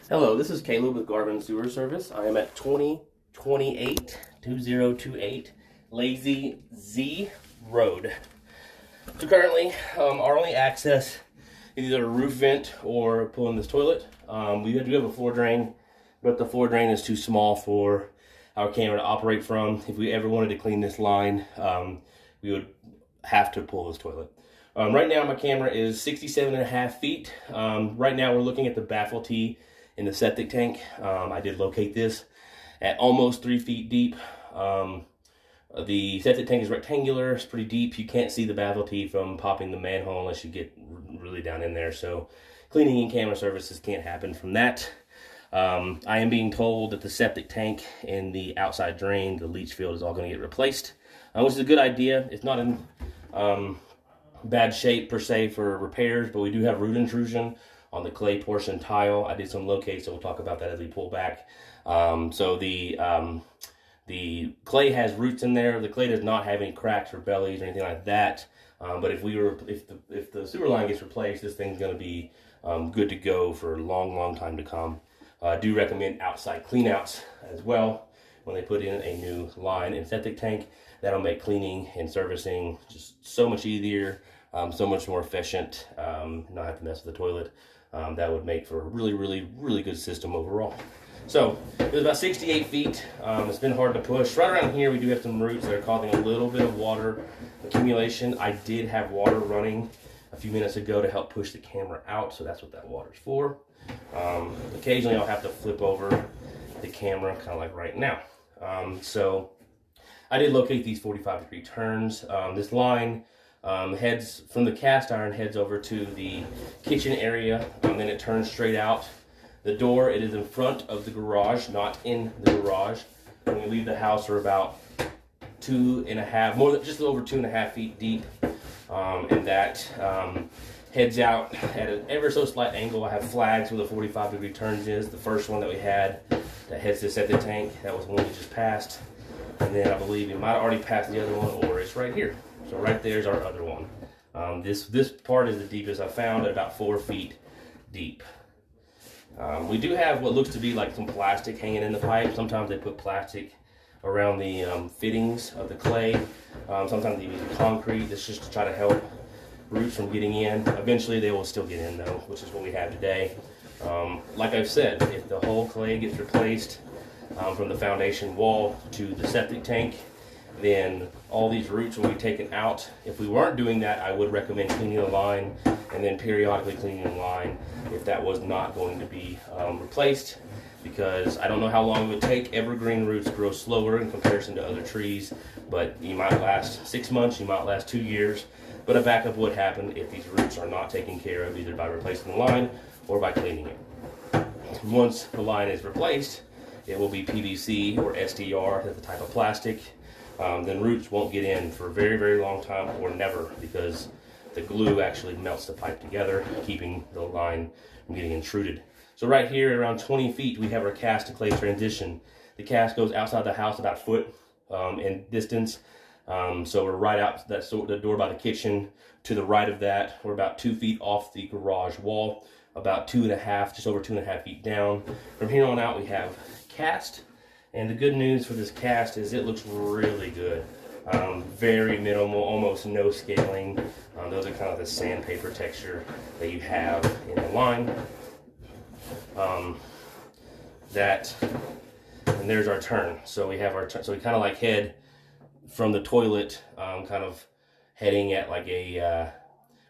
Hello, this is Caleb with Garvin Sewer Service. I am at 2028 Lazy Z Road. So currently, our only access is either a roof vent or pulling this toilet. We do have a floor drain, but the floor drain is too small for our camera to operate from. If we ever wanted to clean this line, we would have to pull this toilet. Right now, my camera is 67.5 feet. Right now, we're looking at the baffle tee in the septic tank. I did locate this at almost 3 feet deep. The septic tank is rectangular, it's pretty deep. You can't see the baffle tee from popping the manhole unless you get really down in there. So cleaning and camera services can't happen from that. I am being told that the septic tank and the outside drain, the leach field, is all going to get replaced, which is a good idea. It's not in bad shape per se for repairs, but we do have root intrusion on the clay portion tile. I did some locates, so we'll talk about that as we pull back. So the clay has roots in there. The clay does not have any cracks or bellies or anything like that. But if the sewer line gets replaced, this thing's going to be good to go for a long time to come. I do recommend outside cleanouts as well when they put in a new line and septic tank. That'll make cleaning and servicing just so much easier, so much more efficient, not have to mess with the toilet. That would make for a really good system overall. So it was about 68 feet. It's been hard to push. Right around here, we do have some roots that are causing a little bit of water accumulation. I did have water running a few minutes ago to help push the camera out, so that's what that water's for. Occasionally, I'll have to flip over the camera, kind of like right now. So I did locate these 45-degree turns. This line heads from the cast iron, heads over to the kitchen area, then it turns straight out. The door, it is in front of the garage, not in the garage. When we leave the house, we're about just over 2.5 feet deep, and that heads out at an ever so slight angle. I have flags where the 45-degree turns is. The first one that we had that heads to the septic tank, that was the one we just passed. And then I believe we might have already passed the other one, or it's right here. So right there's our other one. This part is the deepest I found, at about 4 feet deep. We do have what looks to be like some plastic hanging in the pipe. Sometimes they put plastic around the fittings of the clay. Sometimes they use concrete. This is just to try to help roots from getting in. Eventually they will still get in though, which is what we have today. Like I've said, if the whole clay gets replaced from the foundation wall to the septic tank, then all these roots will be taken out. If we weren't doing that, I would recommend cleaning the line and then periodically cleaning the line if that was not going to be replaced, because I don't know how long it would take. Evergreen roots grow slower in comparison to other trees, but you might last 6 months, you might last 2 years, but a backup would happen if these roots are not taken care of, either by replacing the line or by cleaning it. Once the line is replaced, it will be PVC or SDR, that's the type of plastic. Then roots won't get in for a very long time, or never, because the glue actually melts the pipe together, keeping the line from getting intruded. So right here, around 20 feet, we have our cast to clay transition. The cast goes outside the house about a foot in distance. So we're right out the door by the kitchen. To the right of that, we're about 2 feet off the garage wall, about just over 2.5 feet down. From here on out, we have cast. And the good news for this cast is it looks really good. Very minimal, almost no scaling. Those are kind of the sandpaper texture that you have in the line. And there's our turn. So we have our turn. So we kind of like head from the toilet, kind of heading at like a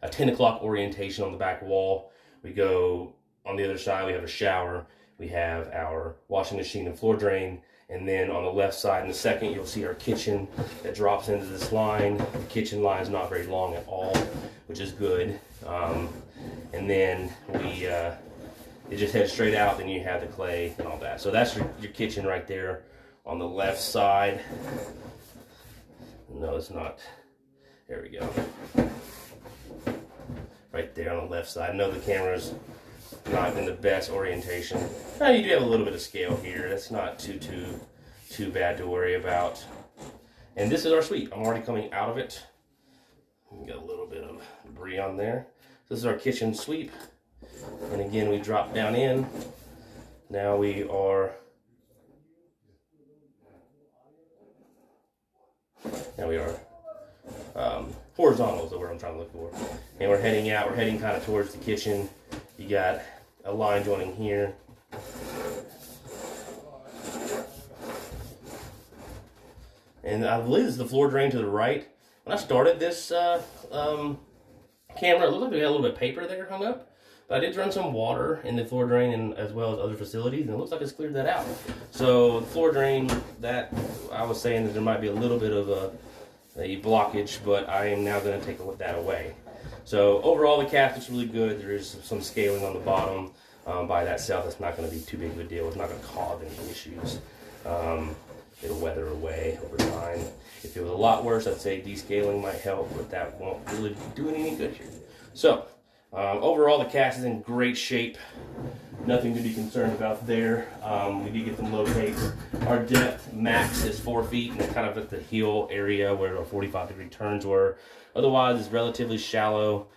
10 o'clock orientation on the back wall. We go on the other side, we have a shower. We have our washing machine and floor drain. And then on the left side in a second, you'll see our kitchen that drops into this line. The kitchen line is not very long at all, which is good. And then it just heads straight out, then you have the clay and all that. So that's your kitchen right there on the left side. No, it's not. There we go. Right there on the left side. I know the camera's not in the best orientation. You do have a little bit of scale here. That's not too bad to worry about. And this is our sweep. I'm already coming out of it. Got a little bit of debris on there. This is our kitchen sweep. And again, we drop down in Now we are horizontal is the word I'm trying to look for. And we're heading out. We're heading kind of towards the kitchen. You got a line joining here. And I believe this is the floor drain to the right. When I started this camera, it looked like we had a little bit of paper there hung up. But I did run some water in the floor drain and as well as other facilities, and it looks like it's cleared that out. So the floor drain, that I was saying that there might be a little bit of a blockage, but I am now going to take that away. So overall, the cast looks really good. There is some scaling on the bottom by that itself. That's not going to be too big of a deal. It's not going to cause any issues. It'll weather away over time. If it was a lot worse, I'd say descaling might help, but that won't really do any good here. So overall, the cast is in great shape. Nothing to be concerned about there. We did get them located. Our depth max is 4 feet, and it's kind of at the heel area where our 45-degree turns were. Otherwise, it's relatively shallow,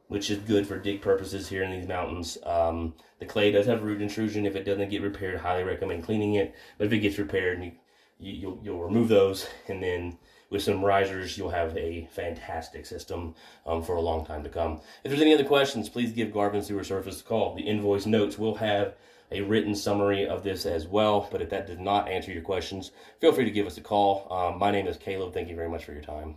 which is good for dig purposes here in these mountains. The clay does have root intrusion. If it doesn't get repaired, highly recommend cleaning it. But if it gets repaired, you'll remove those, and then with some risers, you'll have a fantastic system for a long time to come. If there's any other questions, please give Garvin Sewer Surface a call. The invoice notes will have a written summary of this as well, but if that does not answer your questions, feel free to give us a call. My name is Caleb. Thank you very much for your time.